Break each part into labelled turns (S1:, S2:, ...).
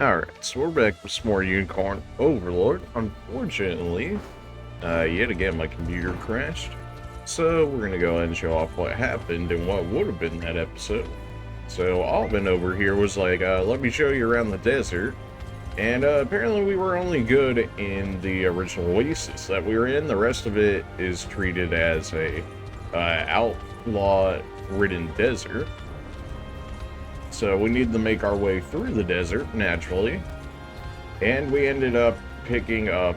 S1: Alright, so we're back with some more Unicorn Overlord. Unfortunately, yet again my computer crashed. So we're gonna go ahead and show off what happened and what would have been that episode. So Alvin over here was like, let me show you around the desert. And apparently we were only good in the original oasis that we were in. The rest of it is treated as a outlaw-ridden desert. So we needed to make our way through the desert, naturally. And we ended up picking up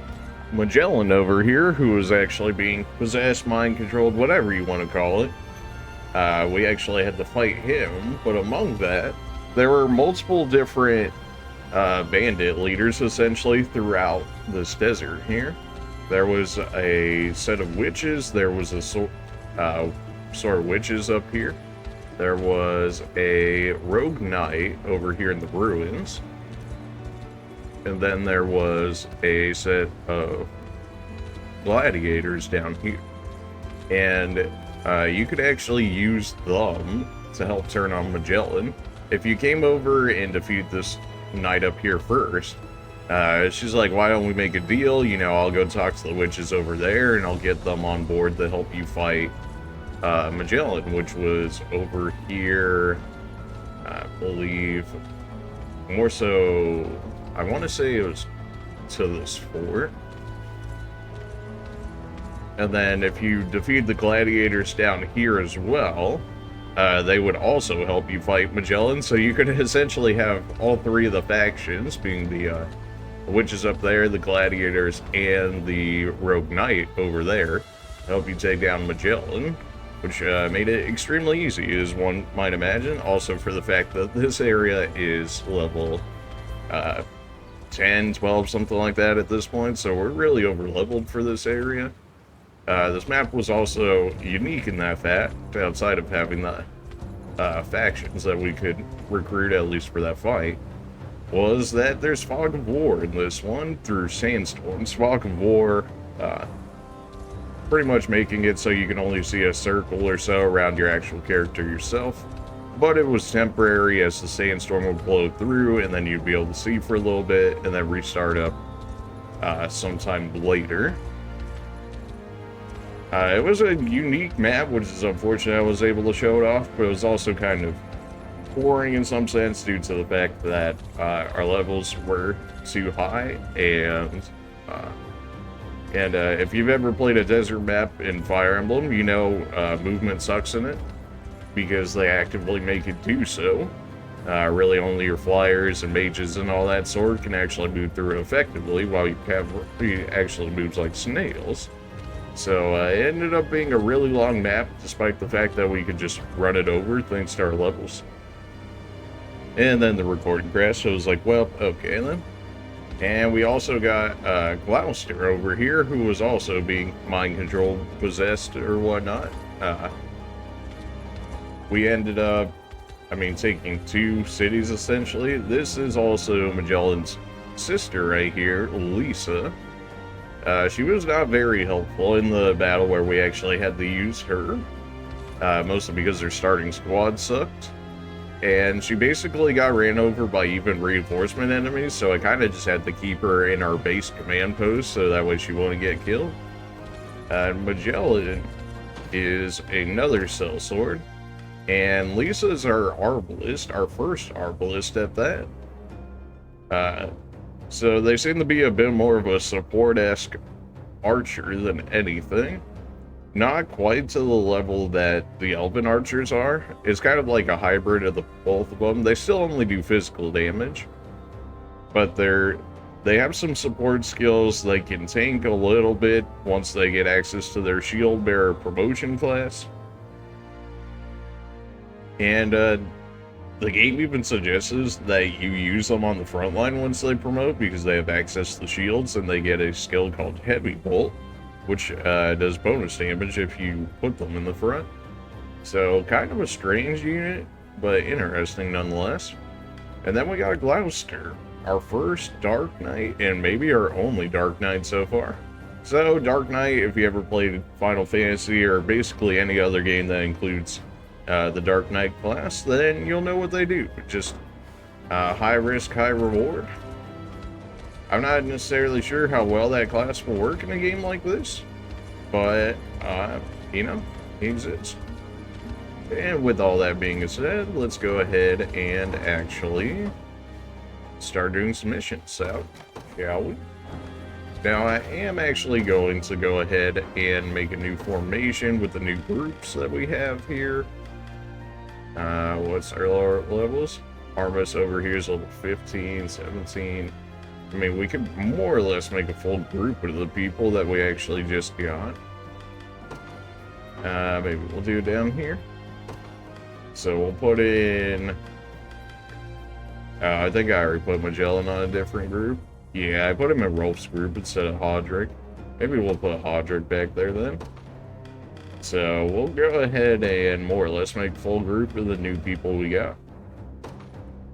S1: Magellan over here, who was actually being possessed, mind-controlled, whatever you want to call it. We actually had to fight him, but among that, there were multiple different bandit leaders, essentially, throughout this desert here. There was a set of witches, there was a sort of witches up here. There was a rogue knight over here in the ruins. And then there was a set of gladiators down here. And you could actually use them to help turn on Magellan. If you came over and defeat this knight up here first, she's like, why don't we make a deal? You know, I'll go talk to the witches over there and I'll get them on board to help you fight Magellan, which was over here, I believe, more so, I want to say it was to this fort. And then if you defeat the gladiators down here as well, they would also help you fight Magellan, so you could essentially have all three of the factions, being the witches up there, the gladiators, and the rogue knight over there, help you take down Magellan. Which made it extremely easy, as one might imagine. Also for the fact that this area is level 10, 12, something like that at this point. So we're really over-leveled for this area. This map was also unique in that fact, outside of having the factions that we could recruit, at least for that fight, was that there's Fog of War in this one through sandstorms. Fog of War, pretty much making it so you can only see a circle or so around your actual character yourself, but it was temporary as the sandstorm would blow through and then you'd be able to see for a little bit and then restart up sometime later. It was a unique map, which is unfortunate I was able to show it off, but it was also kind of boring in some sense due to the fact that our levels were too high, and if you've ever played a desert map in Fire Emblem, you know movement sucks in it, because they actively make it do so. Really only your flyers and mages and all that sort can actually move through it effectively, while you cavalry actually moves like snails. So it ended up being a really long map, despite the fact that we could just run it over thanks to our levels. And then the recording crashed, so I was like, well, okay then. And we also got Gloucester over here, who was also being mind-controlled, possessed, or whatnot. We ended up, taking two cities, essentially. This is also Magellan's sister right here, Lisa. She was not very helpful in the battle where we actually had to use her, mostly because their starting squad sucked. And she basically got ran over by even reinforcement enemies, so I kind of just had to keep her in our base command post so that way she wouldn't get killed. Magellan is another sellsword, and Lisa's our arbalist, our first arbalist at that. So they seem to be a bit more of a support-esque archer than anything. Not quite to the level that the elven archers are. It's kind of like a hybrid of the both of them. They still only do physical damage, but they have some support skills. They can tank a little bit once they get access to their shield bearer promotion class. And the game even suggests that you use them on the front line once they promote, because they have access to shields and they get a skill called Heavy Bolt, which does bonus damage if you put them in the front. So kind of a strange unit, but interesting nonetheless. And then we got Gloucester, our first Dark Knight, and maybe our only Dark Knight so far. So Dark Knight, if you ever played Final Fantasy or basically any other game that includes the Dark Knight class, then you'll know what they do. Just High risk, high reward. I'm not necessarily sure how well that class will work in a game like this, but, you know, he exists. And with all that being said, let's go ahead and actually start doing some missions, so, shall we? Now, I am actually going to go ahead and make a new formation with the new groups that we have here. What's our lower levels? Armus over here is level 15, 17. I mean, we could more or less make a full group of the people that we actually just got. Maybe we'll do it down here. So we'll put in... I think I already put Magellan on a different group. Yeah, I put him in Rolf's group instead of Hodrick. Maybe we'll put Hodrick back there then. So we'll go ahead and more or less make a full group of the new people we got.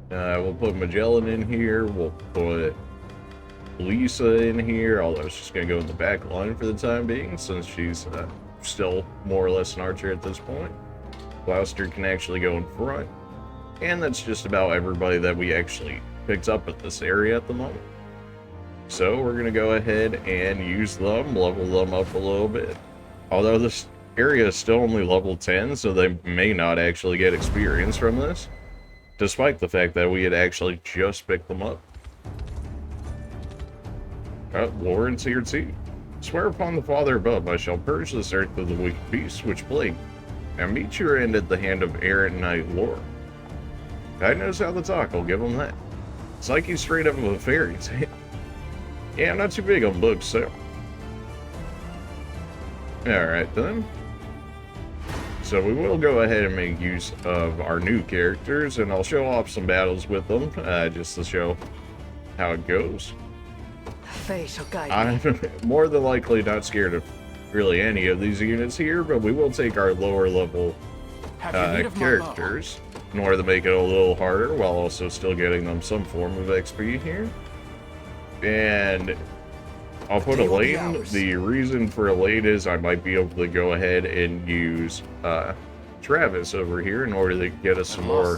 S1: We'll put Magellan in here. We'll put Lisa in here, although she's going to go in the back line for the time being, since she's still more or less an archer at this point. Gloucester can actually go in front. And that's just about everybody that we actually picked up at this area at the moment. So we're going to go ahead and use them, level them up a little bit. Although this area is still only level 10, so they may not actually get experience from this, despite the fact that we had actually just picked them up. Lawrence here too. Swear upon the Father above, I shall purge this earth of the wicked beasts which plague. Now meet your end at the hand of errant knight Lore. Guy knows how to talk, I'll give him that. It's like he's straight up of a fairy tale. Yeah, I'm not too big on books, so. Alright then. So we will go ahead and make use of our new characters, and I'll show off some battles with them, just to show how it goes.
S2: Fate shall guide me.
S1: I'm more than likely not scared of really any of these units here, but we will take our lower level characters in order to make it a little harder, while also still getting them some form of XP here. And I'll put a lane. The reason for a lane is I might be able to go ahead and use Travis over here in order to get us some more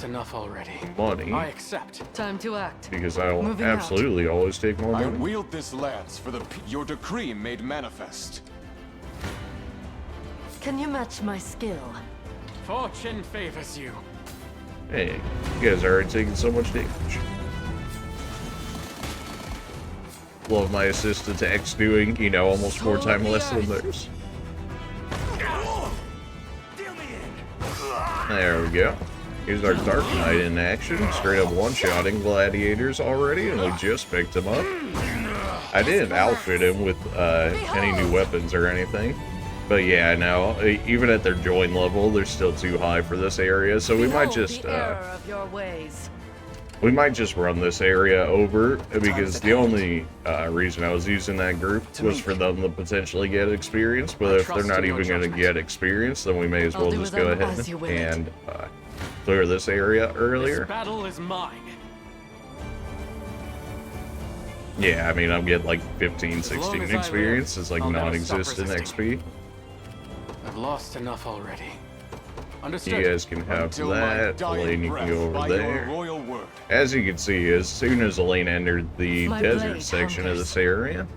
S1: money.
S2: I accept. Time to act.
S1: Because I'll absolutely always take more money.
S3: I wield this lance for your decree made manifest.
S2: Can you match my skill?
S4: Fortune favors you.
S1: Hey, you guys are already taking so much damage. Love my assist attacks doing, you know, almost 4 times less than theirs. There we go. Here's our Dark Knight in action, straight up one-shotting gladiators already, and we just picked him up. I didn't outfit him with any new weapons or anything. But yeah, no, even at their join level, they're still too high for this area, so we might just run this area over, because the only reason I was using that group was for them to potentially get experience, but if they're not even going to get experience, then we may as well just go ahead and clear this area earlier.
S4: This battle is mine.
S1: Yeah, I mean, I'm getting like 15, 16 experience. It's like non-existent XP.
S4: I've lost enough already. Understood.
S1: You guys can have that. Elaine, you can go over there. As you can see, as soon as Elaine entered the desert section of this area,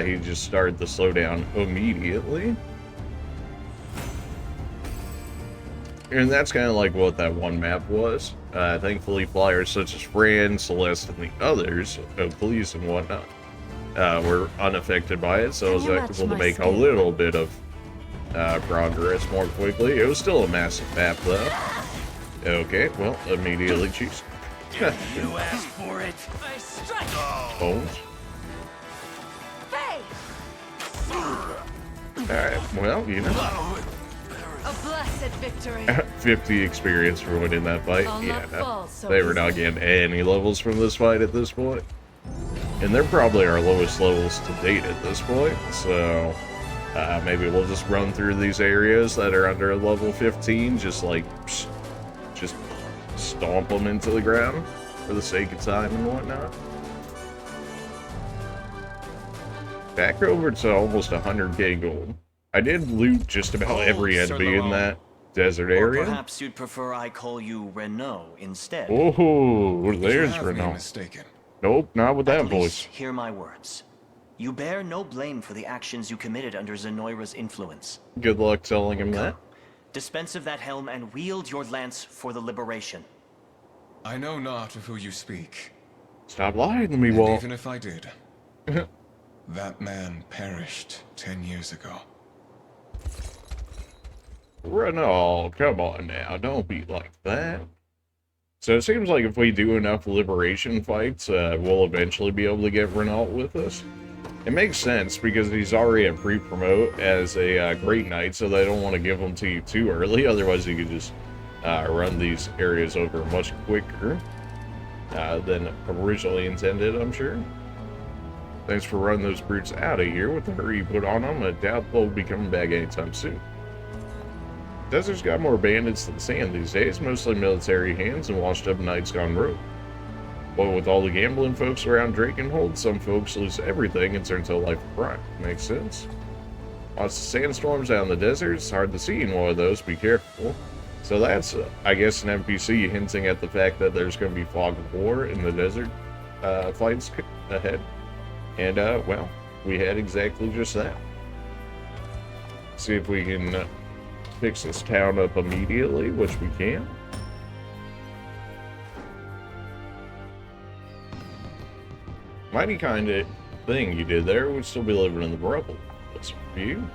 S1: he just started to slow down immediately. And that's kind of like what that one map was. Thankfully, flyers such as Fran, Celeste, and the others, police and whatnot, were unaffected by it, so I was able to make a little bit of progress more quickly. It was still a massive map, though. Okay, well, immediately cheese.
S5: You asked for it. I strike.
S1: Bones. Alright, well, you know.
S2: A blessed victory.
S1: 50 experience for winning that fight. Yeah, no, they were not getting any levels from this fight at this point. And they're probably our lowest levels to date at this point, so maybe we'll just run through these areas that are under level 15, just like, just stomp them into the ground for the sake of time and whatnot. Back over to almost 100k gold. I did loot just about every enemy in that desert
S5: Or
S1: area.
S5: perhaps you'd prefer I call you Renault instead.
S1: Oh,
S3: You
S1: there's
S3: have me
S1: Renault.
S3: mistaken.
S1: Nope, not with that
S5: At least,
S1: voice.
S5: hear my words. You bear no blame for the actions you committed under Zenoira's influence.
S1: Good luck telling him that.
S5: Dispense of that helm and wield your lance for the liberation.
S3: I know not of who you speak.
S1: Stop lying to me,
S3: And
S1: Walt.
S3: even if I did, that man perished 10 years ago.
S1: Renault, come on now, don't be like that. So it seems like if we do enough liberation fights, we'll eventually be able to get Renault with us. It makes sense because he's already a pre-promote as a Great Knight, so they don't want to give him to you too early. Otherwise, you could just run these areas over much quicker than originally intended, I'm sure. Thanks for running those brutes out of here with the hurry you put on them. I doubt they'll be coming back anytime soon. Desert's got more bandits than sand these days, mostly military hands and washed-up knights gone rogue. But with all the gambling folks around Drakenhold, some folks lose everything and turn to a life of crime. Makes sense. Lots of sandstorms out in the desert. It's hard to see in one of those. Be careful. So that's, I guess, an NPC hinting at the fact that there's going to be fog of war in the desert fights ahead. And, well, we had exactly just that. See if we can fix this town up immediately, which we can. Mighty kind of thing you did there. We'd still be living in the rubble. That's for you.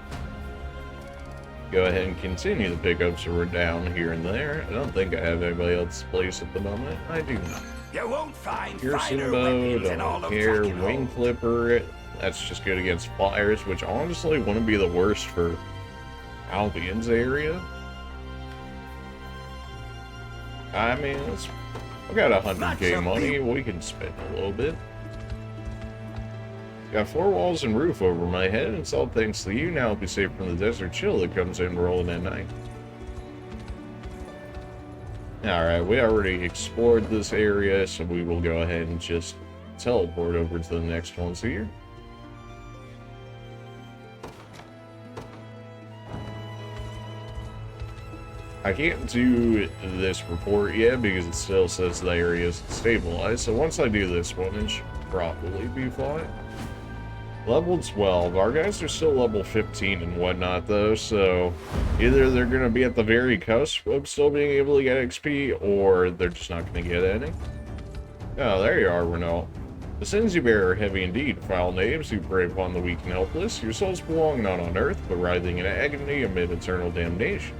S1: Go ahead and continue the pickups that were down here and there. I don't think I have anybody else's place at the moment. I do not.
S5: You won't find
S1: Piercing
S5: finer
S1: bow,
S5: weapons in all
S1: don't
S5: of
S1: care.
S5: Drakenhold.
S1: Wing clipper. That's just good against flyers, which honestly wouldn't be the worst for Albion's area. I mean, I got 100k money. We can spend a little bit. Got 4 walls and roof over my head, and it's all thanks to you. Now I'll be safe from the desert chill that comes in rolling at night. Alright, we already explored this area, so we will go ahead and just teleport over to the next ones here. I can't do this report yet because it still says the area is stabilized, so once I do this one, it should probably be fine. Level 12. Our guys are still level 15 and whatnot, though, so either they're going to be at the very cusp of still being able to get XP, or they're just not going to get any. Oh, there you are, Renault. The sins you bear are heavy indeed, foul knaves who prey upon the weak and helpless. Your souls belong not on earth, but writhing in agony amid eternal damnation.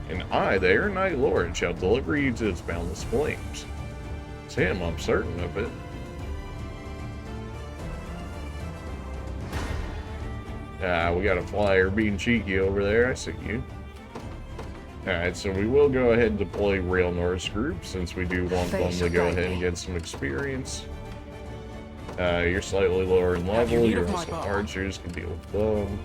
S1: And I, the Air Knight Lord, shall deliver you to its boundless flames. It's him, I'm certain of it. We got a flyer being cheeky over there. I see you. Alright, so we will go ahead and deploy Rail North's group, since we do want them to go ahead and get some experience. You're slightly lower in level. You're also archers, can deal with them.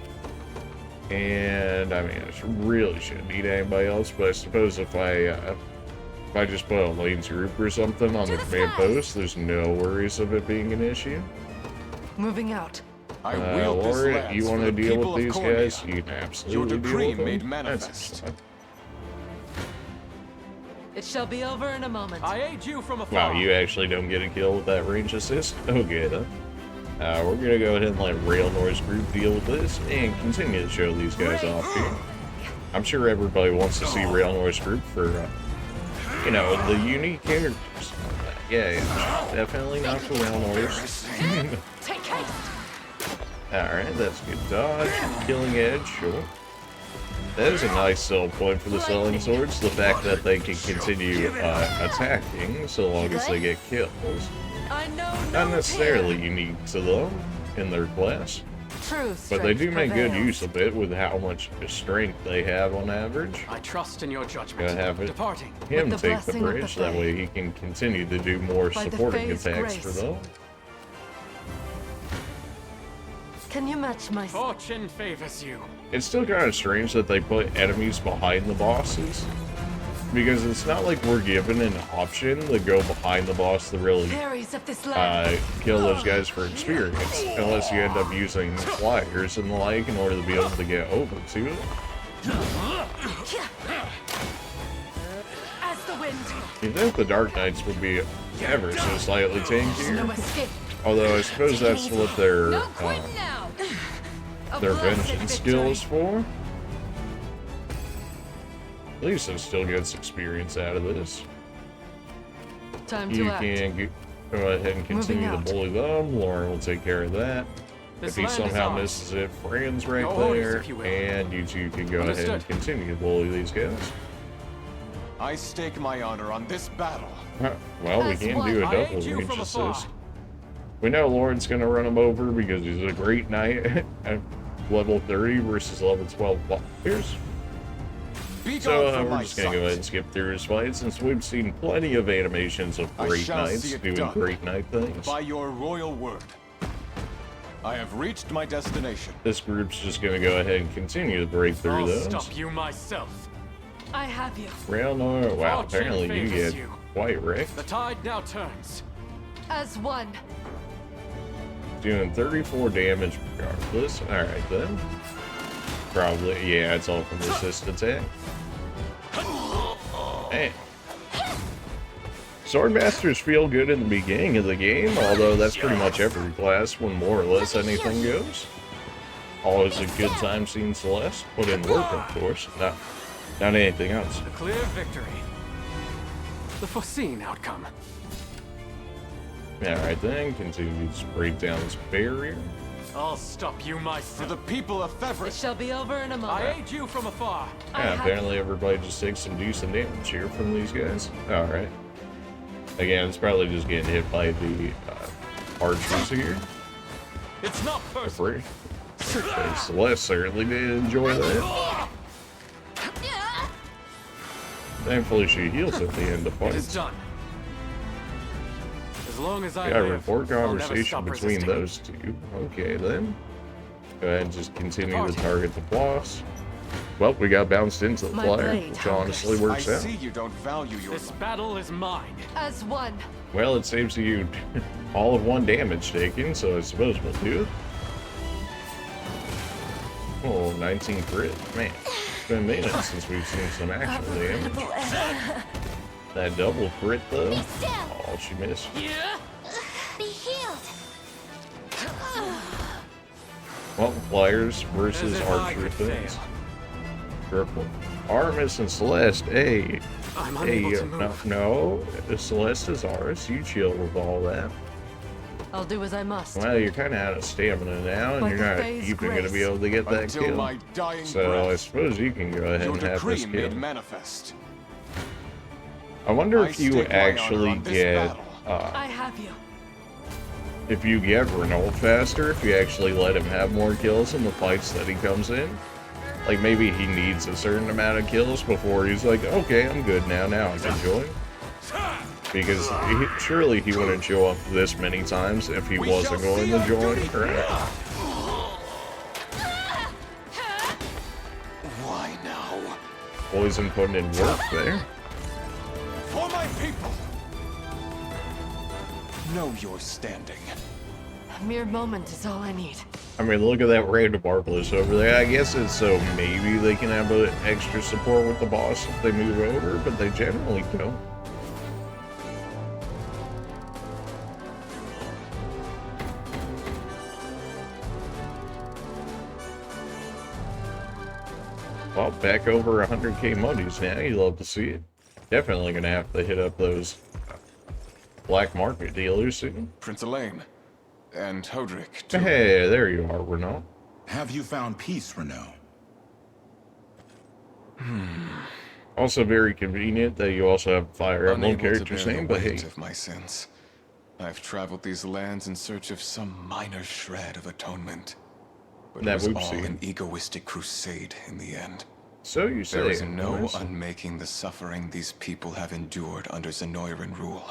S1: And, I mean, I really shouldn't need anybody else, but I suppose if I just put a lanes group or something on the command post, there's no worries of it being an issue.
S2: Moving out.
S3: I wield this
S1: Laura,
S3: lance
S1: you want
S3: for
S1: to
S3: the
S1: deal
S3: people
S1: with
S3: of
S1: these
S3: Cornea.
S1: guys? You can absolutely
S3: Your decree
S1: deal with
S3: made
S1: them.
S3: manifest.
S1: That's
S2: It shall be over in a moment.
S4: I aid you from afar.
S1: wow, you actually don't get a kill with that range assist? Okay, then. We're going to go ahead and let Rail North's group deal with this and continue to show these guys off here. I'm sure everybody wants to see Rail North's group for, you know, the unique characters. Yeah, definitely not for Rail North's.
S2: Take haste.
S1: Alright, that's good dodge. Killing edge, sure. That is a nice sell point for the selling swords, the fact that they can continue attacking so long as they get kills.
S2: I know
S1: Not
S2: no
S1: necessarily
S2: fear.
S1: unique to them in their class,
S2: True
S1: but they
S2: strength
S1: do make good
S2: prevails.
S1: use of it with how much strength they have on average.
S4: I trust in your judgment.
S1: Gotta have it.
S4: Departing.
S1: Him
S2: With the
S1: take the
S2: blessing of the
S1: bridge, that
S2: Fae.
S1: way he can continue to do more
S2: By the
S1: supporting
S2: Fae's
S1: attacks for
S2: grace.
S1: them.
S2: Can you match my
S4: Fortune favors you.
S1: It's still kind of strange that they put enemies behind the bosses, because it's not like we're given an option to go behind the boss to really
S2: fairies of this land?
S1: kill those guys for experience, unless you end up using flyers and the like in order to be able to get over to it. You think the Dark Knights would be ever so slightly
S2: No
S1: tankier?
S2: escape.
S1: Although I suppose that's what
S2: No quit now. A
S1: their
S2: blessed
S1: vengeance
S2: victory.
S1: skill is for. At least it still gets experience out of this.
S2: Time
S1: You
S2: to act.
S1: can go ahead and continue to
S2: out.
S1: bully them. Lauren will take care of that.
S4: This
S1: If he
S4: land is
S1: somehow
S4: ours.
S1: misses it, Fran's right
S4: No orders,
S1: there.
S4: if you will.
S1: And you two can go ahead and
S4: Understood.
S1: continue to bully these guys.
S3: I stake my honor on this battle.
S1: Huh, well, we
S2: As
S1: can
S2: one.
S1: do a
S4: I
S1: double
S4: aid you
S1: range
S4: from afar.
S1: assist. We know Lauren's going to run him over because he's a great knight at level 30 versus level 12 players.
S3: Be
S1: So
S3: gone from
S1: we're
S3: my
S1: just going to go
S3: sight.
S1: ahead and skip through his fight since we've seen plenty of animations of
S3: I
S1: great
S3: shall
S1: knights
S3: see it
S1: doing
S3: done.
S1: great knight things.
S3: By your royal word, I have reached my destination.
S1: This group's just going to go ahead and continue to break through
S4: I'll
S1: those.
S4: stop you myself.
S2: I have you.
S1: Real no, wow,
S4: Fortune
S1: apparently you
S4: favors
S1: get
S4: you.
S1: quite wrecked.
S4: The tide now turns.
S2: As one.
S1: Doing 34 damage regardless. Alright then. Probably, yeah, it's all from the assist attack. Man. Swordmasters feel good in the beginning of the game, although that's pretty much every class when more or less anything goes. Always a good time seeing Celeste. Put in work, of course. Not anything else.
S4: The clear victory. The foreseen outcome.
S1: Alright then, continue to break down this barrier.
S4: I'll stop you
S3: For
S4: myself.
S3: the people of
S2: It
S3: Thevris,
S2: shall be over in a
S4: I
S2: moment.
S4: aid you from afar.
S2: I
S1: Yeah,
S2: have
S1: apparently everybody just takes some decent damage here from these guys. Alright. Again, it's probably just getting hit by the archers here.
S4: It's not
S1: For
S4: personal.
S1: free. So Celeste certainly did enjoy that. Thankfully she heals at the end of
S4: It is
S1: fights.
S4: done. As long as I
S1: Yeah,
S4: live,
S1: report
S4: I'll never
S1: conversation
S4: stop
S1: between
S4: resisting.
S1: those two. Okay then. Go ahead and just continue to
S4: Party.
S1: target the boss. Well, we got bounced into the
S2: My
S1: flyer,
S2: blade
S1: which honestly
S2: hungers.
S3: I
S1: works out.
S3: see you don't value your
S4: This
S3: life.
S4: battle is mine.
S2: As one.
S1: Well, it saves you all of 1 damage taken, so I suppose we'll do it. Oh, 19 crit. Man, it's been a minute since we've seen some actual damage. That double crit, though. Oh, she missed.
S6: Be healed.
S1: Well, flyers
S4: As
S1: versus
S4: if I
S1: archer
S4: could
S1: things.
S4: fail.
S1: Purple. Artemis and Celeste, hey.
S4: I'm
S1: Hey,
S4: unable to
S1: no,
S4: move.
S1: no, Celeste is ours. You chill with all that.
S2: I'll do as I must.
S1: Well, you're kind of out of stamina now, and
S2: By
S1: you're
S2: the
S1: not
S2: Fae's
S1: even going to be
S2: grace.
S1: able to get that
S3: Until
S1: kill.
S3: my dying
S1: So I
S3: breath,
S1: suppose you can go ahead
S3: your
S1: and have
S3: decree
S1: this
S3: made
S1: kill.
S3: manifest.
S1: I wonder
S3: I
S1: if you
S3: stake my honor
S1: actually
S3: on this
S1: get,
S3: battle.
S2: I have you.
S1: if you get Renault faster, if you actually let him have more kills in the fights that he comes in. Like maybe he needs a certain amount of kills before he's like, okay, I'm good now I can join. Because surely he wouldn't show up this many times if he
S3: We
S1: wasn't
S3: shall
S1: going
S3: see
S1: to
S3: our
S1: join,
S3: duty.
S1: correct?
S3: Why now?
S1: Poison putting in work there.
S3: For my people! Know your standing.
S2: A mere moment is all I need.
S1: I mean, look at that random Arbalest over there. I guess it's so maybe they can have an extra support with the boss if they move over, but they generally don't. Well, back over 100k monies now. You love to see it. Definitely gonna have to hit up those black market dealers soon.
S3: Prince Elaine. And Hodrick, too.
S1: Hey, there you are, Renault.
S7: Have you found peace, Renault?
S1: Also very convenient that you also have Fire Emblem
S3: Unable to
S1: character's
S3: bear the
S1: name, but hey,
S3: weight of my sins. I've traveled these lands in search of some minor shred of atonement. But
S1: That
S3: it was
S1: we've
S3: all
S1: seen.
S3: an egoistic crusade in the end.
S1: so you say.
S3: There is no
S1: anyways.
S3: unmaking the suffering these people have endured under Zenoiran rule.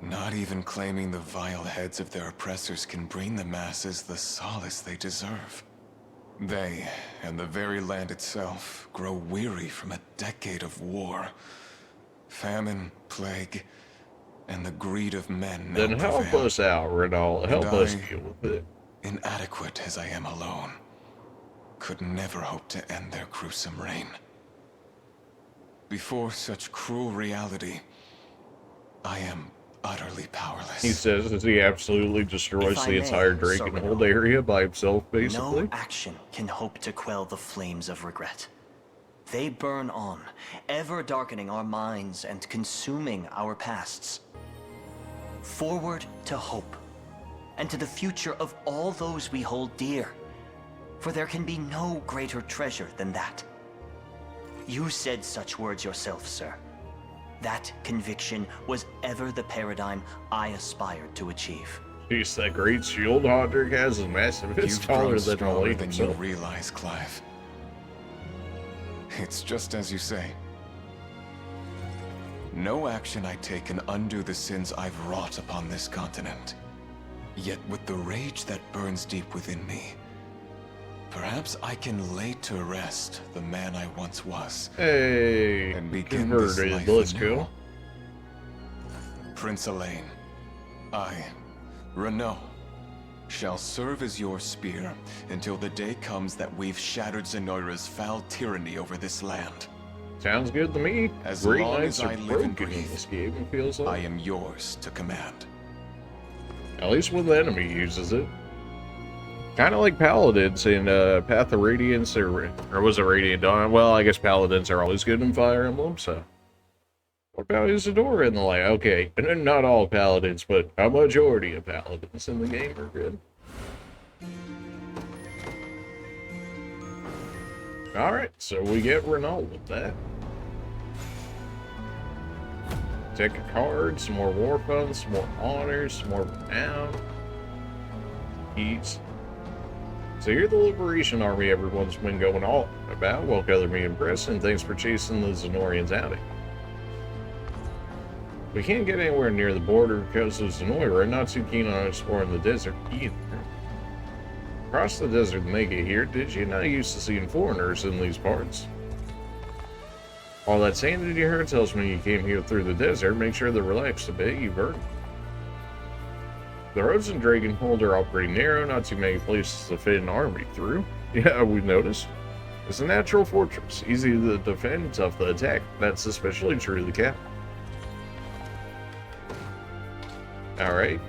S3: Not even claiming the vile heads of their oppressors can bring the masses the solace they deserve. They, and the very land itself, grow weary from a decade of war. Famine, plague, and the greed of men now
S1: Then help
S3: prevail.
S1: us out, Renault. Help
S3: And
S1: us
S3: I-
S1: deal with it.
S3: Inadequate as I am alone, could never hope to end their gruesome reign. before such cruel reality, I am utterly powerless.
S1: He says as he absolutely destroys
S5: If I
S1: the
S5: may,
S1: entire
S5: Sir
S1: Drakenhold
S5: Renault,
S1: area by himself,
S5: no
S1: basically.
S5: action can hope to quell the flames of regret. They burn on, ever darkening our minds and consuming our pasts. Forward to hope, and to the future of all those we hold dear. For there can be no greater treasure than that. You said such words yourself, sir. That conviction was ever the paradigm I aspired to achieve.
S1: Jeez, that great shield Hodrick has is massive. It's
S3: You've
S1: taller
S3: grown
S1: than
S3: stronger
S1: Elite
S3: than you
S1: himself.
S3: realize, Clive. It's just as you say. No action I take can undo the sins I've wrought upon this continent. Yet with the rage that burns deep within me, perhaps I can lay to rest the man I once was.
S1: Hey,
S3: And begin this
S1: converted.
S3: life
S1: Let's
S3: anew.
S1: go.
S3: Prince Elaine, I, Renault, shall serve as your spear until the day comes that we've shattered Zenoira's foul tyranny over this land.
S1: Sounds good to me.
S3: As
S1: Great
S3: long
S1: Knights
S3: as I
S1: are
S3: live and
S1: broken in
S3: breathe,
S1: this game, it feels
S3: I
S1: like.
S3: am yours to command.
S1: At least when the enemy uses it. Kind of like Paladins in Path of Radiance, or was it Radiant Dawn? Well, I guess Paladins are always good in Fire Emblem, so. What about Isadora in the light? Okay, and not all Paladins, but a majority of Paladins in the game are good. Alright, so we get Renault with that. Take a card, some more war funds, some more honors, some more renown. Keys. So you're the Liberation Army everyone's been going all about. Well, color me impressed, and thanks for chasing the Zenorians out. We can't get anywhere near the border because of Zenoira. Not too keen on exploring the desert either. Across the desert to make it here, did you? Not used to seeing foreigners in these parts. All that sand in your hair tells me you came here through the desert. Make sure to relax a bit, you've heard. The roads in Drakenhold are all pretty narrow, not too many places to fit an army through. Yeah, we've noticed. It's a natural fortress, easy to defend, tough to attack. That's especially true of the capital. Alright.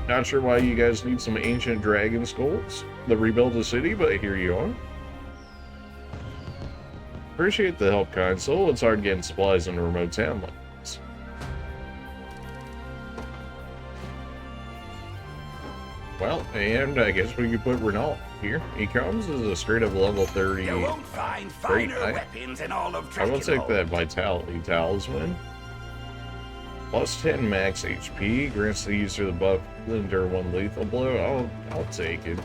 S1: Not sure why you guys need some ancient dragon skulls to rebuild a city, but here you are. Appreciate the help, kind soul. It's hard getting supplies in a remote town like this. Well, and I guess we could put Renault here. He comes as a straight up level 30.
S8: You won't find
S1: Great
S8: finer
S1: knight.
S8: weapons in all of
S1: I will take
S8: Drakenhold.
S1: that Vitality Talisman. Plus 10 max HP, grants the user the buff to endure one lethal blow. I'll take it.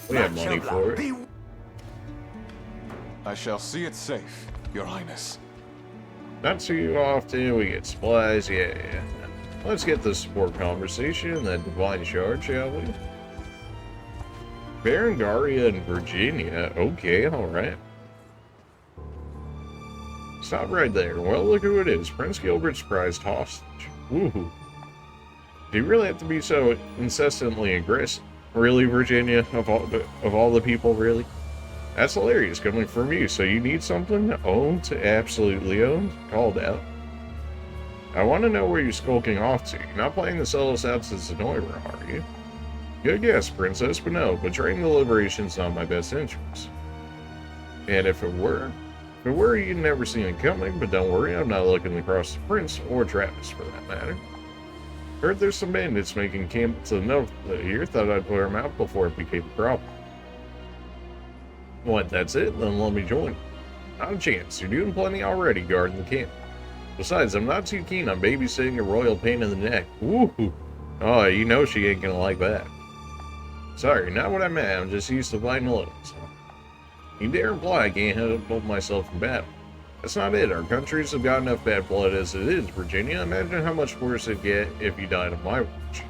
S1: We have money for it.
S3: I shall see it safe, Your Highness.
S1: Not too often we get supplies, yeah. Let's get the support conversation, that divine shard, shall we? Berengaria and Virginia, okay, alright. Stop right there. Well, look who it is. Prince Gilbert's prized hostage. Woohoo. Do you really have to be so incessantly aggressive? Really, Virginia? Of all the people, really? That's hilarious coming from you. So you need something owned, absolutely owned? Called out. I want to know where you're skulking off to. You're not planning to sell us out to Zenoira, are you? Good guess, Princess, but no. Betraying the Liberation's not my best interest. And if it were, you'd never seen it coming, but don't worry, I'm not looking to cross the Prince, or Travis for that matter. Heard there's some bandits making camp to the north here, thought I'd clear them out before it became a problem. What, that's it? Then let me join. Not a chance, you're doing plenty already guarding the camp. Besides, I'm not too keen on babysitting a royal pain in the neck. Woohoo! Oh, you know she ain't gonna like that. Sorry, not what I meant, I'm just used to fighting alone. You dare imply I can't handle myself in battle. That's not it. Our countries have got enough bad blood as it is, Virginia. Imagine how much worse it'd get if you died on my watch.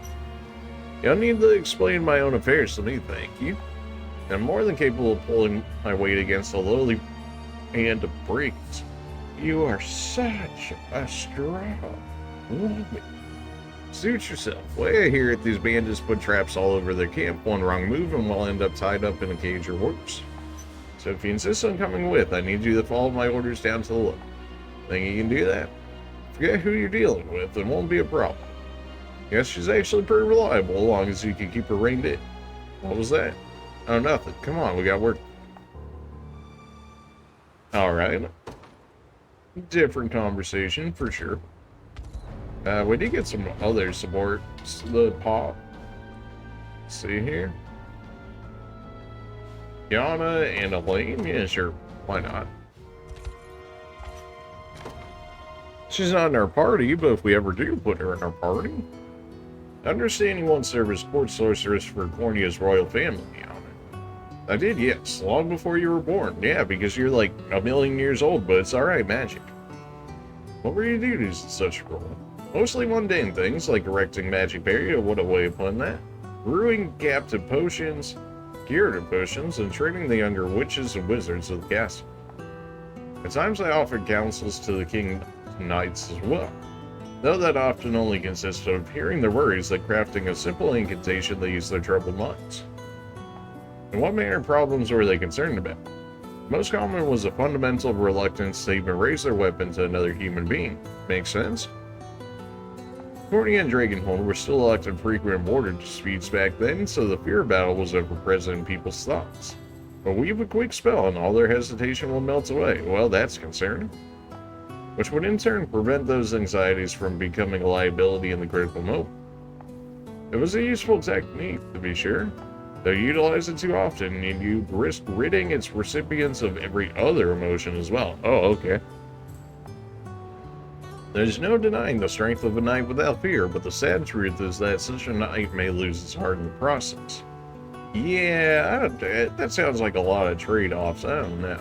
S1: You don't need to explain my own affairs to me, thank you. I'm more than capable of pulling my weight against a lowly hand of brigands. You are such a strong woman. Suit yourself. Way I hear it, these bandits put traps all over their camp. One wrong move and we'll end up tied up in a cage or worse. So if you insist on coming with, I need you to follow my orders down to the level. Think you can do that? Forget who you're dealing with, it won't be a problem. Yes, she's actually pretty reliable, as long as you can keep her reined in. What was that? Oh, nothing. Come on, we got work. Alright. Different conversation, for sure. We did get some other support. The pop. Let's see here. Yana and Elaine? Yeah, sure. Why not? She's not in our party, but if we ever do put her in our party... I understand you won't serve as court sorceress for Cornea's royal family, Yana. I did, yes. Long before you were born. Yeah, because you're like a million years old, but it's alright, magic. What were your duties in such a role? Mostly mundane things, like erecting magic barrier, what a way of putting that. Brewing captive potions, curative potions, and training the younger witches and wizards of the castle. At times I offered counsels to the king knights as well, though that often only consisted of hearing their worries like crafting a simple incantation that used their troubled minds. And what manner of problems were they concerned about? Most common was a fundamental reluctance to even raise their weapon to another human being. Makes sense? Cornea and Dragonhorn were still elected frequent border disputes back then, so the fear of battle was ever present in people's thoughts. But weave a quick spell and all their hesitation will melt away. Well, that's concerning. Which would in turn prevent those anxieties from becoming a liability in the critical moment. It was a useful technique, to be sure. Though you utilize it too often, and you risk ridding its recipients of every other emotion as well. Oh, okay. There's no denying the strength of a knight without fear, but the sad truth is that such a knight may lose its heart in the process. Yeah, that sounds like a lot of trade-offs, I don't know.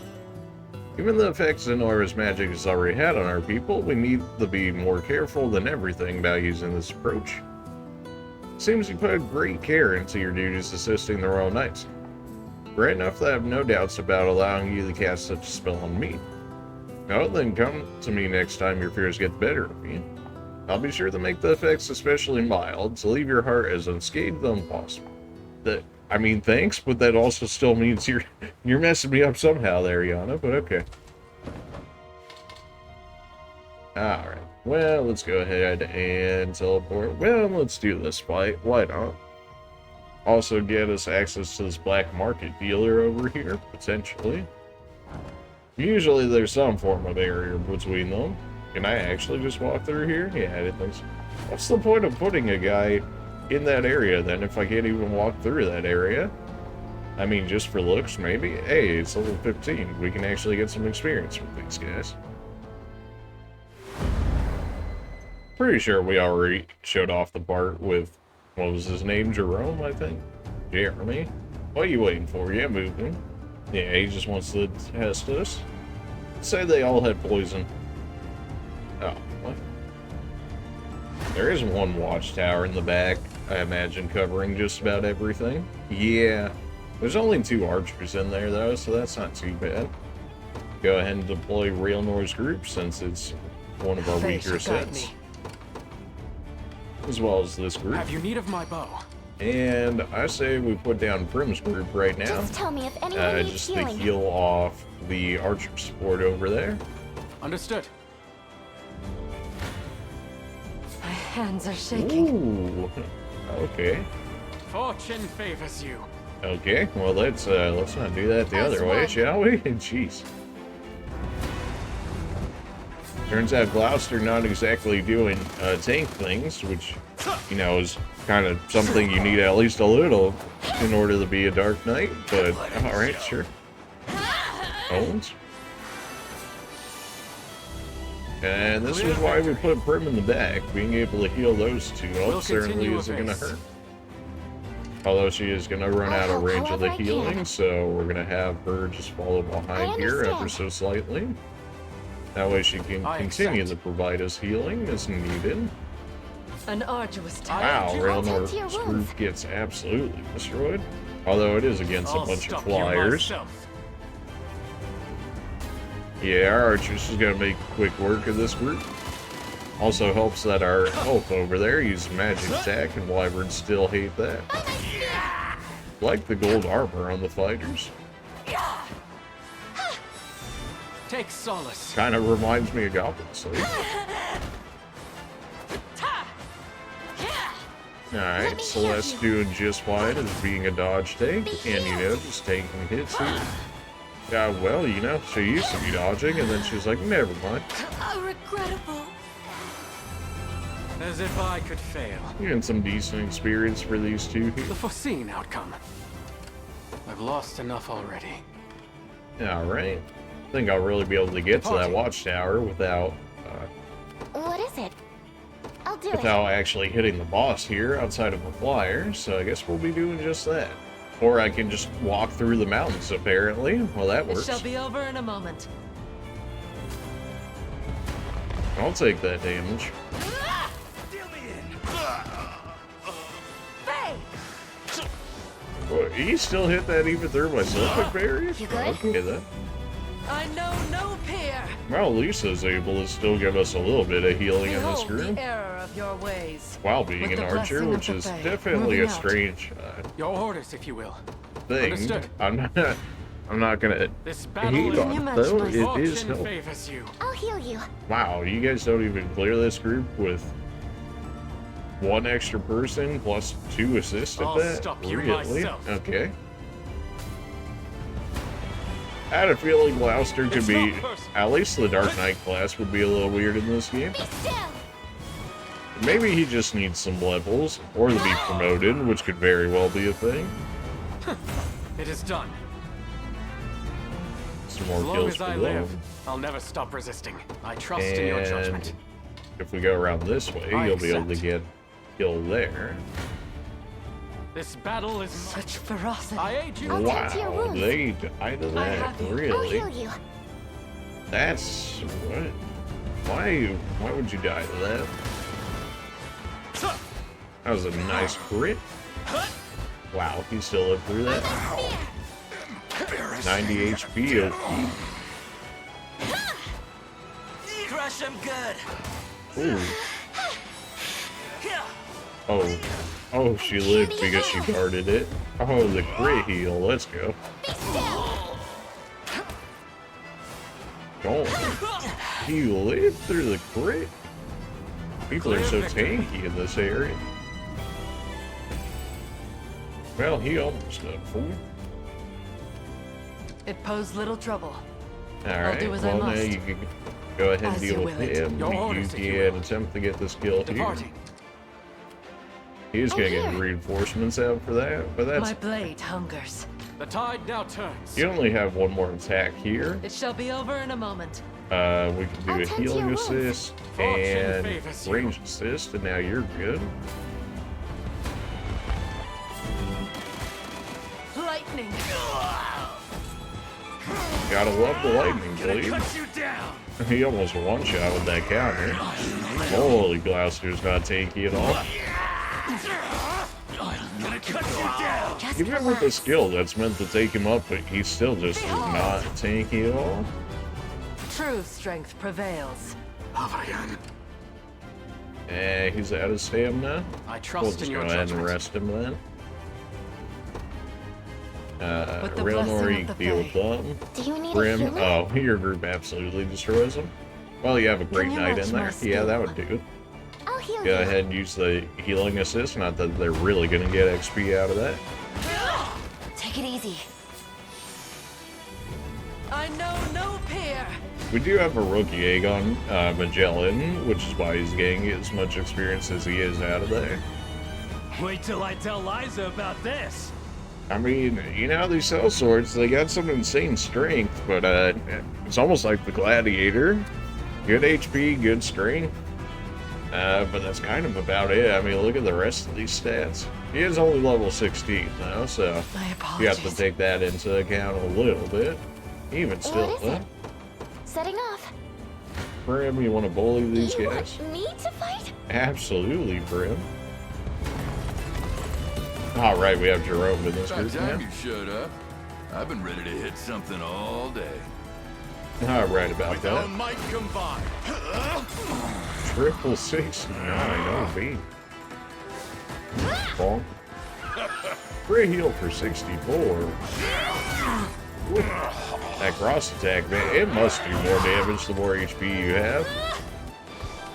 S1: Given the effects Zenora's magic has already had on our people, we need to be more careful than everything about using this approach. Seems you put great care into your duties assisting the Royal Knights. Great enough that I have no doubts about allowing you to cast such a spell on me. Oh, then come to me next time your fears get the better of you. I'll be sure to make the effects especially mild, to leave your heart as unscathed as possible. I mean, thanks, but that also still means you're messing me up somehow there, Yana, but okay. Alright, well, let's go ahead and teleport. Well, let's do this. Why not? Also get us access to this black market dealer over here, potentially. Usually there's some form of barrier between them. Can I actually just walk through here? Yeah, I didn't think so. What's the point of putting a guy in that area then if I can't even walk through that area? I mean, just for looks, maybe? Hey, it's level 15. We can actually get some experience with these guys. Pretty sure we already showed off the part with, what was his name? Jerome, I think? Jeremy? What are you waiting for? Yeah, moving. Yeah, he just wants to test us. Say they all had poison. Oh, what? There is one watchtower in the back, I imagine, covering just about everything. Yeah. There's only 2 archers in there, though, so that's not too bad. Go ahead and deploy Raelnor's group, since it's one of our weaker sets. As well as this group.
S4: Have you need of my bow?
S1: And I say we put down Prim's group right now.
S6: Just tell me if anyone needs
S1: just
S6: healing.
S1: to heal off the archer support over there.
S4: Understood.
S2: My hands are shaking.
S1: Ooh. Okay.
S4: Fortune favors you.
S1: Okay. Well, let's not do that the other way, shall we? Jeez. Turns out Gloucester not exactly doing tank things, which, you know, is kind of something you need at least a little in order to be a Dark Knight, but alright, sure. Owens. And this is why we put Prim in the back. Being able to heal those two up certainly isn't going to hurt. Although she is going to run out of range of the healing, so we're going to have her just follow behind here ever so slightly. That way she can continue to provide us healing as needed.
S2: An arduous task.
S1: Wow, Raelnor's group gets absolutely destroyed. Although it is against a bunch of flyers. Yeah, our archers is going to make quick work of this group. Also helps that our elf over there uses magic attack, and wyverns still hate that. Like the gold armor on the fighters.
S4: Take solace.
S1: Kind of reminds me of Goblin Slayer. Alright, Celeste doing just fine as being a dodge tank, and you know, just taking hits here. Yeah, well, you know, she used to be dodging, and then she's like, never mind.
S6: Regrettable.
S4: As if I could fail.
S1: Getting some decent experience for these two here.
S4: The foreseen outcome. I've lost enough already.
S1: Alright. I think I'll really be able to get to that watchtower without
S6: What is it? I'll do it.
S1: without actually hitting the boss here outside of the flyer, so I guess we'll be doing just that. Or I can just walk through the mountains, apparently. Well, that
S2: It
S1: works.
S2: shall be over in a moment.
S1: I'll take that damage.
S6: Faye!
S1: Well, he still hit that even through my Celtic barrier?
S6: You good?
S1: Okay, then.
S2: I know no peer.
S1: Well, Lisa's able to still give us a little bit of healing in this
S2: Behold
S1: room.
S2: the error of your ways.
S1: While being
S2: With
S1: an
S2: the
S1: archer,
S2: blessing of
S1: which
S2: the
S1: is
S2: Fae.
S1: definitely
S2: Moving
S1: a
S2: out.
S1: strange
S4: Your orders, if you will.
S1: thing.
S4: Understood.
S1: I'm not gonna
S4: This
S1: hate
S4: battle
S1: on
S2: you
S1: it,
S2: match
S1: though.
S2: my
S1: It is
S4: fortune
S1: helpful.
S4: favors you.
S6: I'll heal you.
S1: Wow, you guys don't even clear this group with one extra person plus 2 assists at
S4: I'll
S1: that?
S4: stop you
S1: Really?
S4: myself.
S1: Okay. I had a feeling Gloucester could
S4: It's
S1: be,
S4: not personal.
S1: at least the Dark Knight class would be a little weird in this game.
S6: Be still.
S1: Maybe he just needs some levels, or to be promoted, which could very well be a thing.
S4: It is done.
S1: Some more
S4: As long
S1: kills
S4: as
S1: for
S4: I
S1: them.
S4: live, I'll never stop resisting. I trust in your judgment.
S1: And if we go around this way,
S4: I
S1: you'll be able to
S4: accept.
S1: get killed there.
S4: This battle is
S2: Such ferocity.
S4: I aid you.
S6: I'll tend to your
S1: Wow,
S6: wounds.
S1: they died of
S2: I
S1: that,
S2: have you.
S6: I'll
S1: really?
S6: heal you.
S1: That's what? Why would you die to that? That was a nice crit. Wow, he still lived through that. 90 HP. Okay.
S5: Crush him good.
S1: Ooh. Oh. Oh, she lived because she guarded it. Oh, the crit heal. Let's go.
S6: Be still.
S1: Go on. He lived through the crit. People are so tanky in this area. Well, he almost done for.
S2: It posed little trouble.
S1: Alright,
S2: do as I
S1: well now
S2: must.
S1: you can go ahead and
S2: As
S1: deal
S2: you
S1: with
S2: will it.
S1: him.
S4: Your
S1: You
S4: orders, if you
S1: can
S4: will.
S1: attempt to get this kill here.
S4: Departing.
S1: He's gonna get
S6: here.
S1: reinforcements out for that, but that's...
S2: My blade hungers.
S4: The tide now turns.
S1: You only have one more attack here.
S2: It shall be over in a moment.
S1: We can do
S6: I'll
S1: a
S6: tend to
S1: healing
S6: your wounds.
S1: assist
S4: Fortune
S1: and
S4: favors you.
S1: range assist, and now you're good.
S2: Lightning.
S1: Gotta love the lightning,
S4: Gonna
S1: bleed.
S4: cut you down.
S1: He almost one-shot with that counter. Holy, Gloucester's not tanky at all.
S4: Gonna cut you down.
S6: Just
S1: Even with the
S6: relax.
S1: skill that's meant to take him up, but he still just is not tanky at all.
S2: True strength prevails.
S4: Over again.
S1: He's out of stamina.
S4: I
S1: We'll
S4: trust
S1: just
S4: in
S1: go
S4: your
S1: ahead and
S4: judgment.
S1: rest him then.
S2: With the
S1: Realnor,
S2: blessing
S1: you
S2: of the
S1: deal with
S2: Fae.
S1: them.
S6: Do you need a
S1: Brim,
S6: healer?
S1: oh, your group absolutely destroys them. Well, you have a great
S2: you
S1: knight
S2: match
S1: in
S2: my
S1: there. Yeah,
S2: skill?
S1: that would do.
S6: I'll heal
S1: Go
S6: you.
S1: ahead and use the healing assist. Not that they're really going to get XP out of that.
S6: Take it easy.
S2: I know no peer.
S1: We do have a rookie egg on Magellan, which is why he's getting as much experience as he is out of there.
S8: Wait till I tell Liza about this.
S1: I mean, you know, these cell swords, they got some insane strength, but it's almost like the Gladiator. Good HP, good strength. But that's kind of about it. I mean, look at the rest of these stats. He is only level 16 now, so
S2: My
S1: you have
S2: apologies.
S1: to take that into account a little bit. Even still,
S6: What is it? Setting off.
S1: Brim, you want to bully these
S6: You
S1: guys?
S6: want me to fight?
S1: Absolutely, Brim. All right, we have Jerome in this
S9: About
S1: group
S9: time
S1: now.
S9: you showed up. I've been ready to hit something all day.
S1: All right, about that.
S9: Own might combine.
S1: Triple 69, OB. Bonk. Free heal for 64. That cross attack, man, it must do more damage the more HP you have.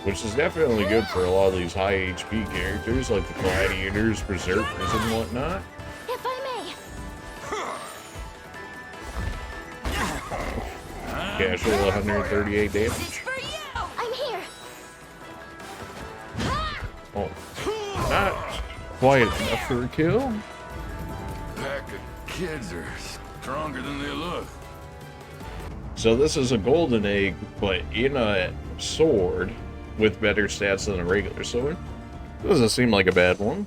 S1: Which is definitely good for a lot of these high HP characters, like the gladiators, berserkers, and whatnot.
S6: If I may.
S1: Casual 138
S2: This is
S1: damage.
S2: for you!
S6: I'm here.
S1: Oh, not quite enough for a kill.
S9: Pack of kids are stronger than they look.
S1: So this is a golden egg, but in a sword with better stats than a regular sword. Doesn't seem like a bad one.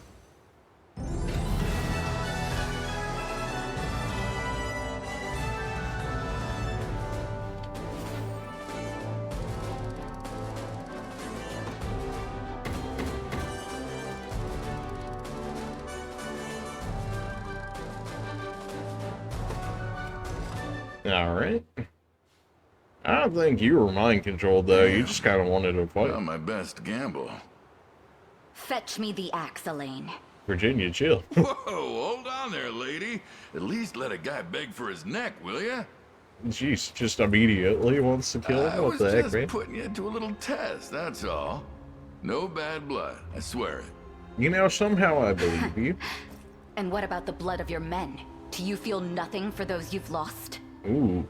S1: Alright. I don't think you were mind controlled though, you just kind of wanted to fight.
S9: Not my best gamble.
S6: Fetch me the axe, Elaine.
S1: Virginia, chill.
S9: Whoa, hold on there, lady. At least let a guy beg for his neck, will ya?
S1: Jeez, just immediately wants to kill
S9: I
S1: him? What
S9: was
S1: the heck,
S9: just
S1: man?
S9: putting you to a little test, that's all. No bad blood, I swear it.
S1: You know, somehow I believe you.
S6: And what about the blood of your men? Do you feel nothing for those you've lost?
S1: Ooh.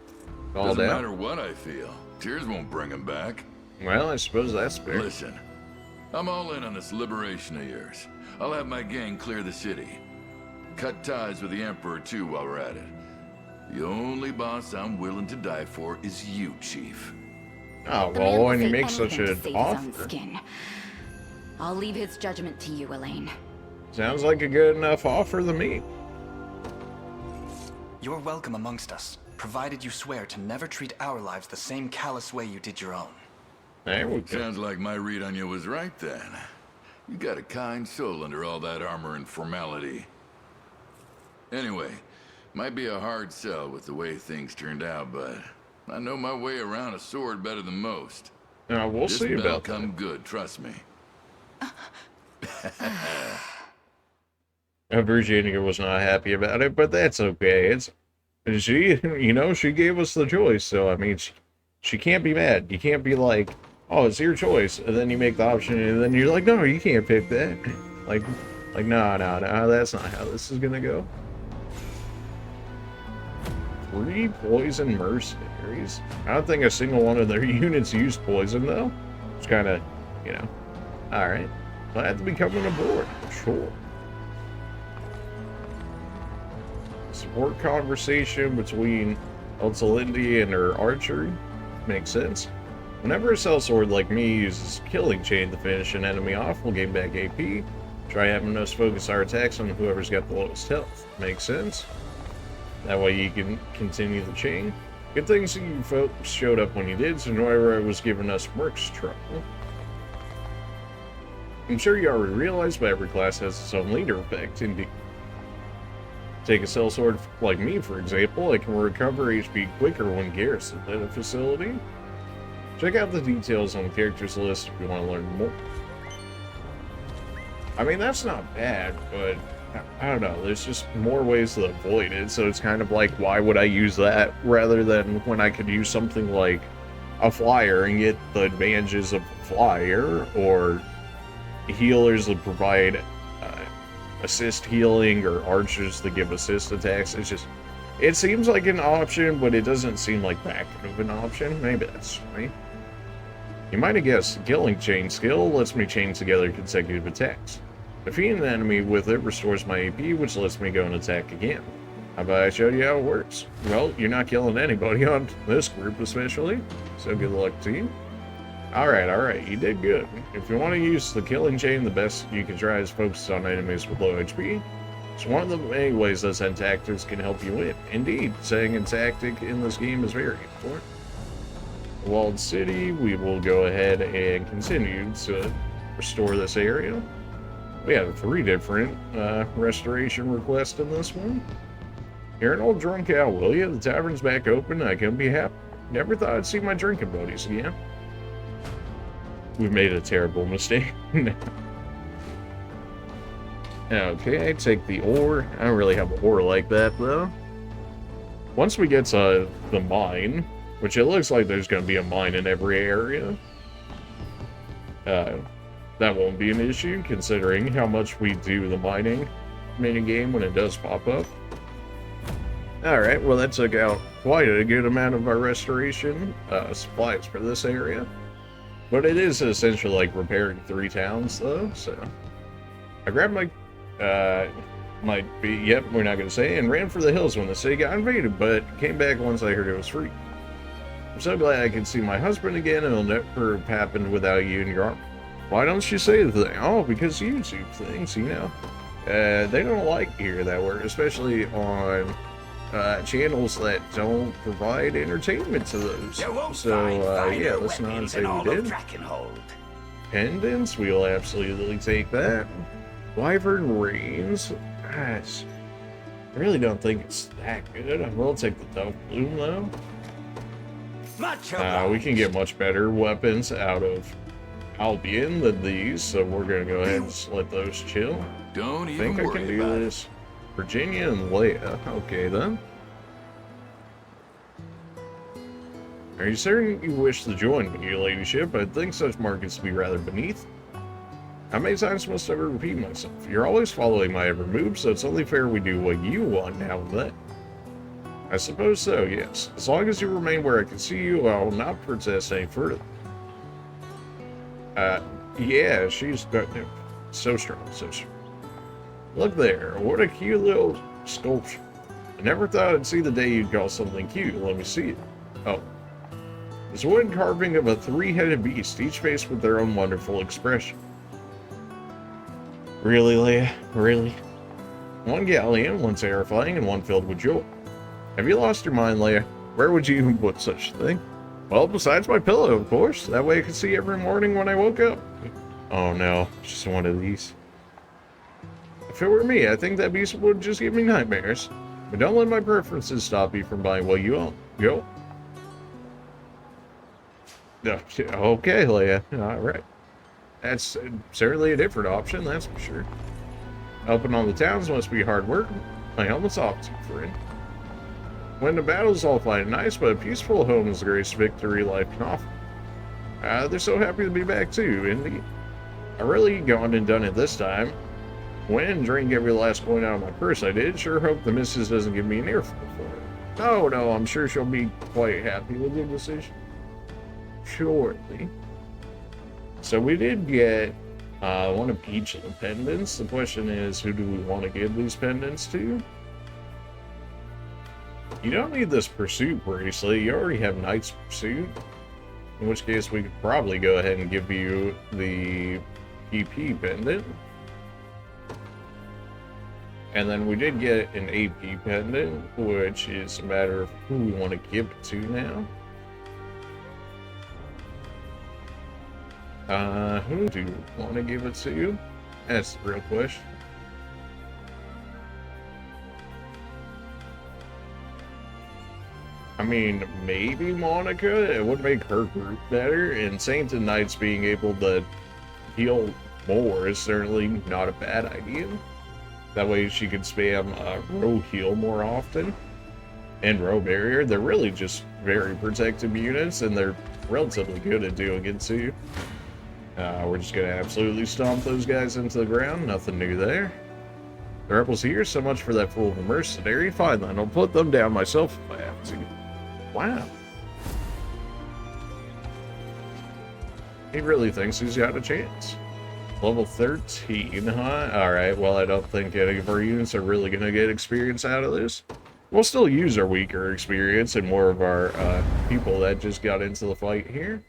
S1: All
S9: Doesn't
S1: down.
S9: matter what I feel. Tears won't bring him back.
S1: Well, I suppose that's fair.
S9: Listen, I'm all in on this liberation of yours. I'll have my gang clear the city. Cut ties with the Emperor too while we're at it. The only boss I'm willing to die for is you, Chief.
S1: Oh,
S6: The man
S1: well,
S6: will
S1: when you
S6: say
S1: make such
S6: anything
S1: an
S6: to save his own
S1: offer,
S6: skin. I'll leave his judgment to you, Elaine.
S1: sounds like a good enough offer to me.
S10: You're welcome amongst us, provided you swear to never treat our lives the same callous way you did your own.
S1: There we go.
S9: Sounds like my read on you was right then. You got a kind soul under all that armor and formality. Anyway, might be a hard sell with the way things turned out, but I know my way around a sword better than most.
S1: We'll
S9: This
S1: see
S9: bell
S1: about
S9: come
S1: that.
S9: good, trust me.
S1: Virginia was not happy about it, but that's okay. She, you know, she gave us the choice, so I mean, she can't be mad. You can't be like, oh, it's your choice, and then you make the option, and then you're like, no, you can't pick that. Like, no, that's not how this is gonna go. 3 poison mercenaries. I don't think a single one of their units used poison though. It's kind of, you know. All right, glad to be coming aboard. Sure. Support conversation between Eltalindi and her archery. Makes sense. Whenever a sellsword like me uses Killing Chain to finish an enemy off, we'll gain back AP. Try having us focus our attacks on whoever's got the lowest health. Makes sense. That way you can continue the chain. Good thing you folks showed up when you did, so Noira was giving us Merc's trouble. I'm sure you already realized, but every class has its own leader effect. Indeed. Take a sellsword like me, for example, I can recover HP quicker when garrisoned at a facility. Check out the details on the characters list if you want to learn more. I mean, that's not bad, but I don't know, there's just more ways to avoid it, so it's kind of like, why would I use that rather than when I could use something like a flyer and get the advantages of a flyer, or healers that provide assist healing, or archers that give assist attacks. It's just, it seems like an option, but it doesn't seem like that kind of an option. Maybe that's me. You might have guessed, Killing Chain skill lets me chain together consecutive attacks. Defeating an enemy with it restores my AP, which lets me go and attack again. How about I show you how it works? Well, you're not killing anybody on this group especially, so good luck to you. Alright, you did good. If you want to use the Killing Chain, the best you can try is focus on enemies with low HP. It's one of the many ways that Zen tactics can help you win. Indeed, saying a tactic in this game is very important. Walled City, we will go ahead and continue to restore this area. We have 3 different restoration requests in this one. You're an old drunk out, will you? The tavern's back open, I can be happy. Never thought I'd see my drinking buddies again. We've made a terrible mistake. Okay, take the ore. I don't really have an ore like that, though. once we get to the mine, which it looks like there's going to be a mine in every area, that won't be an issue, considering how much we do the mining minigame when it does pop up. Alright, well that took out quite a good amount of our restoration supplies for this area. But it is essentially like repairing 3 towns though, so... I grabbed my, yep, we're not gonna say, and ran for the hills when the city got invaded, but came back once I heard it was free. I'm so glad I could see my husband again, and it'll never have happened without you and your arm. Why don't you say the thing? Oh, because YouTube things, you know. They don't like to hear that word, especially on channels that don't provide entertainment to those. So, yeah, let's not say we did. Pendants, we'll absolutely take that. Wyvern Reins, gosh, I really don't think it's that good. I will take the Dove Bloom, though. We can get much better weapons out of Albion than these, so we're gonna go ahead and just let those chill.
S9: Don't
S1: I
S9: even
S1: think I can do this. Virginia and Leia. Okay, then. Are you certain you wish to join me, your ladyship? I think such markets to be rather beneath. How many times must I repeat myself? You're always following my every move, so it's only fair we do what you want now and then. I suppose so, yes. As long as you remain where I can see you, I will not protest any further. Yeah, she's so strong, so strong. Look there, what a cute little sculpture. I never thought I'd see the day you'd call something cute. Let me see it. Oh. It's a wooden carving of a 3-headed beast, each faced with their own wonderful expression. Really, Leia? Really? One galleon, one terrifying, and one filled with joy. Have you lost your mind, Leia? Where would you even put such a thing? Well, besides my pillow, of course. That way I could see every morning when I woke up. Oh no, just one of these. If it were me, I think that beast would just give me nightmares. But don't let my preferences stop you from buying what you own. Go. Okay, Leia. Alright. That's certainly a different option, that's for sure. Helping on the towns must be hard work. My helmet's off to you, friend. When the battle's all fine and nice, but a peaceful home is the greatest victory life can offer. They're so happy to be back too, indeed. I really gone and done it this time. Went and drank every last coin out of my purse I did. Sure hope the missus doesn't give me an earful for it. Oh no, I'm sure she'll be quite happy with your decision. Shortly. So we did get one of each of the pendants. The question is, who do we want to give these pendants to? You don't need this pursuit bracelet. You already have Knight's Pursuit. In which case, we could probably go ahead and give you the EP pendant. And then we did get an AP pendant, which is a matter of who we want to give it to now. Who do we want to give it to? That's the real question. I mean, maybe Monica. It would make her group better, and Saints and Knights being able to heal more is certainly not a bad idea. That way she could spam Row Heal more often. And Row Barrier. They're really just very protective units, and they're relatively good at doing it too. We're just going to absolutely stomp those guys into the ground. Nothing new there. The rebels here, so much for that fool of a mercenary. Fine then, I'll put them down myself if I have to. Wow. He really thinks he's got a chance. Level 13, huh? Alright, well, I don't think any of our units are really going to get experience out of this. We'll still use our weaker experience and more of our people that just got into the fight here.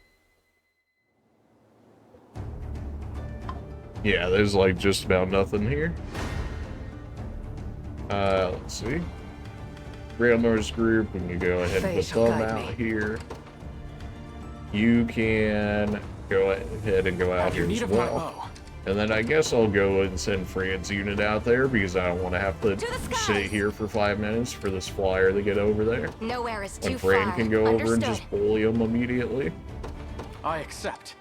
S1: Yeah, there's like just about nothing here. Let's see. Grand Norse group, we can go ahead and put them out here. You can go ahead and go out here as well. And then I guess I'll go and send Fran's unit out there because I don't want to have to sit here for 5 minutes for this flyer to get over there.
S6: Nowhere is
S1: when
S6: too
S1: Fran
S6: far.
S1: can go over and
S6: Understood.
S1: just bully him immediately.
S4: I accept.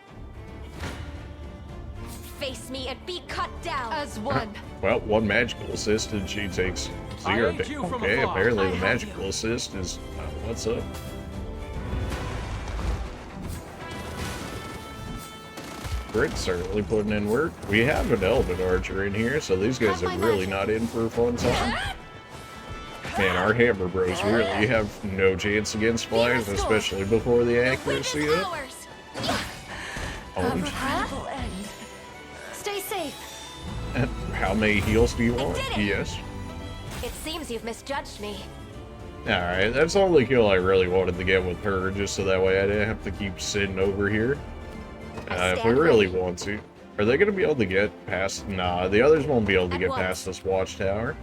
S11: face me and be cut down.
S2: As one.
S1: Well, one magical assist and she takes 0
S4: aid you
S1: damage.
S4: from
S1: Okay,
S4: afar.
S1: apparently
S2: I
S1: the
S2: have
S1: magical
S2: you.
S1: assist is what's up. Grit's certainly putting in work. We have an Elven Archer in here, so these guys are really not in for a fun time. Man, our Hammer Bros really have no chance against flyers, especially before the accuracy
S11: Witness
S1: up.
S11: ours.
S1: Owned.
S2: Regrettable end.
S11: Stay safe.
S1: How many heals do you want?
S11: did it.
S1: Yes.
S11: It seems you've misjudged me.
S1: Alright, that's the only kill I really wanted to get with her, just so that way I didn't have to keep sitting over here. If we really want to. Are they going to be able to get past? Nah, the others won't be able to get past this watchtower.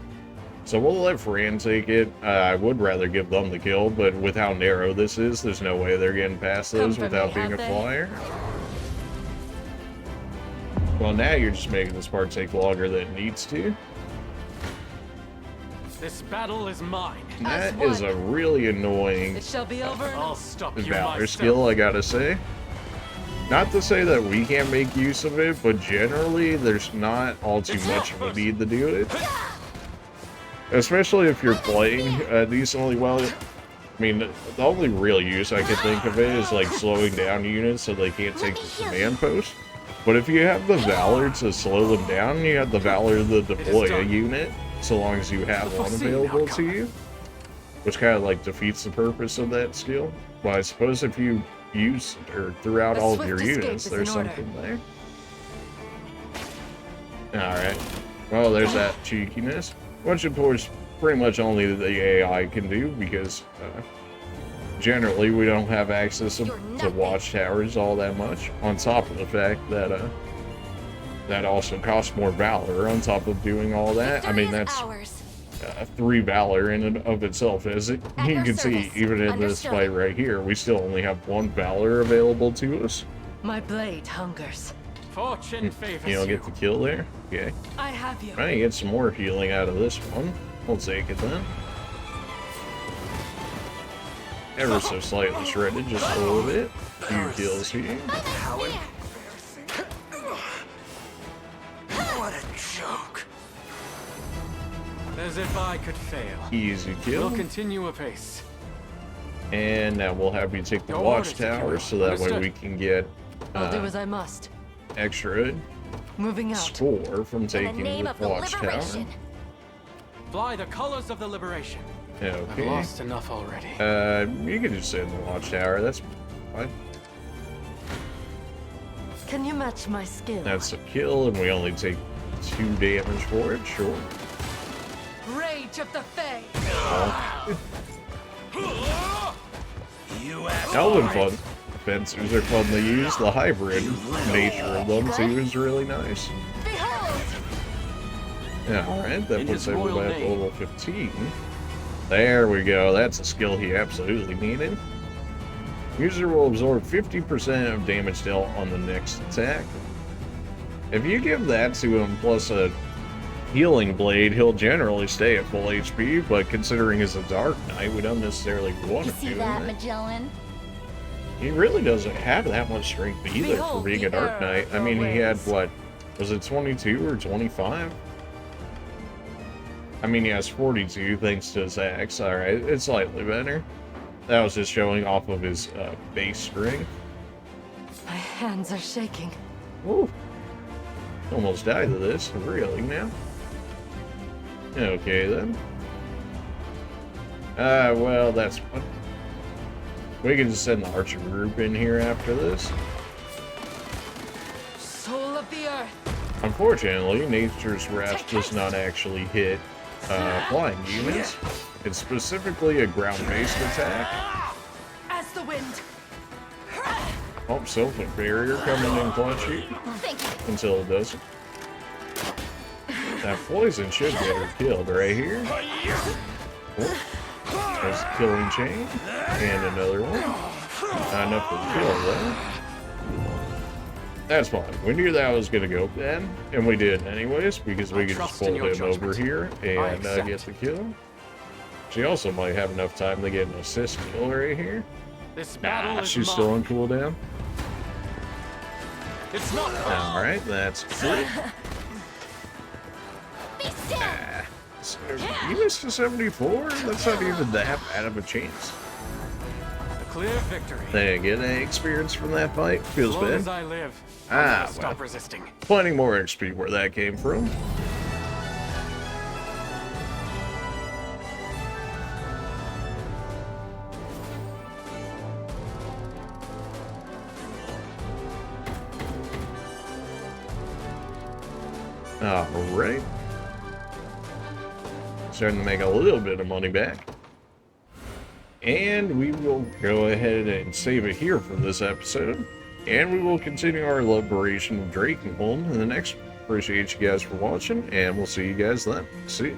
S1: So we'll let Fran take it. I would rather give them the kill, but with how narrow this is, there's no way they're getting past those without being a flyer. Well, now you're just making this part take longer than it needs to.
S4: This battle is mine.
S1: That is a really annoying
S2: It shall be over.
S4: I'll stop you
S1: Valor
S4: myself.
S1: skill, I gotta say. Not to say that we can't make use of it, but generally there's not all too much of a need to do it. Especially if you're playing decently well. I mean, the only real use I can think of it is like slowing down units so they can't take the command post. But if you have the Valor to slow them down, you have the Valor to deploy a unit, so long as you have one available to you. Which kind of like defeats the purpose of that skill. Well, I suppose if you use or throughout all of your units, there's something there. Alright. Well, there's that cheekiness. Which, of course, pretty much only the AI can do, because generally we don't have access to watchtowers all that much. On top of the fact that that also costs more Valor on top of doing all that. I mean, that's 3 Valor in and of itself. As you can see, even in this fight right here, we still only have 1 Valor available to us.
S2: My blade hungers.
S4: Fortune favors
S1: You don't get the kill there? Okay.
S2: I have you.
S1: I get some more healing out of this one. We'll take it then. Ever so slightly shredded, just a little bit. Few kills here.
S10: What a joke.
S4: As if I could fail.
S1: Easy kill.
S4: We'll continue apace.
S1: And now we'll have you take the
S4: Your orders,
S1: watchtower so that way we can get
S2: I'll do as I must.
S1: extra
S2: Moving out.
S1: score from taking the watchtower.
S4: Fly the colors of the liberation.
S1: Okay.
S4: I've lost enough already.
S1: You can just sit in the watchtower. That's fine.
S2: Can you match my skill?
S1: That's a kill, and we only take 2 damage for it. Sure.
S2: Rage of the Fae.
S1: Elven fun. Fencers are fun to use. The hybrid nature of them too is really nice. Yeah, alright, that puts everybody at level 15. There we go, that's a skill he absolutely needed. User will absorb 50% of damage dealt on the next attack. If you give that to him plus a healing blade, he'll generally stay at full HP, but considering he's a Dark Knight, we don't necessarily want
S6: You
S1: to
S6: see
S1: do
S6: that,
S1: that.
S6: Magellan?
S1: He really doesn't have that much strength either for being a Dark Knight. I mean, he had, what, was it 22 or 25? I mean, he has 42 thanks to his axe. Alright, it's slightly better. That was just showing off of his base strength.
S2: My hands are shaking.
S1: Ooh. Almost died to this. Really, now? Okay, then. Well, that's fun. We can just send the archer group in here after this.
S2: Soul of the earth.
S1: Unfortunately, Nature's Wrath does not actually hit flying units. It's specifically a ground-based attack.
S2: As the wind.
S1: Oh, Sylvan Barrier coming in clutch here. Until it doesn't. That poison should get her killed right here. Oh, there's a killing chain. And another one. Not enough for the kill, though. That's fine. We knew that was going to go bad. And we did anyways, because we could just pull him over here and get the kill. She also might have enough time to get an assist kill right here.
S4: This battle is
S1: she's
S4: mine.
S1: still on cooldown.
S4: It's not.
S1: Alright, that's good.
S11: Be still!
S1: So you missed a 74? That's not even that bad of a chance.
S4: A clear victory.
S1: Then get any experience from that fight? Feels
S4: As long
S1: bad.
S4: as I live,
S1: Ah,
S4: I'll stop
S1: well.
S4: resisting.
S1: Plenty more XP where that came from. Alright. Starting to make a little bit of money back. And we will go ahead and save it here for this episode. And we will continue our liberation of Drakenholm in the next one. Appreciate you guys for watching, and we'll see you guys then. See ya.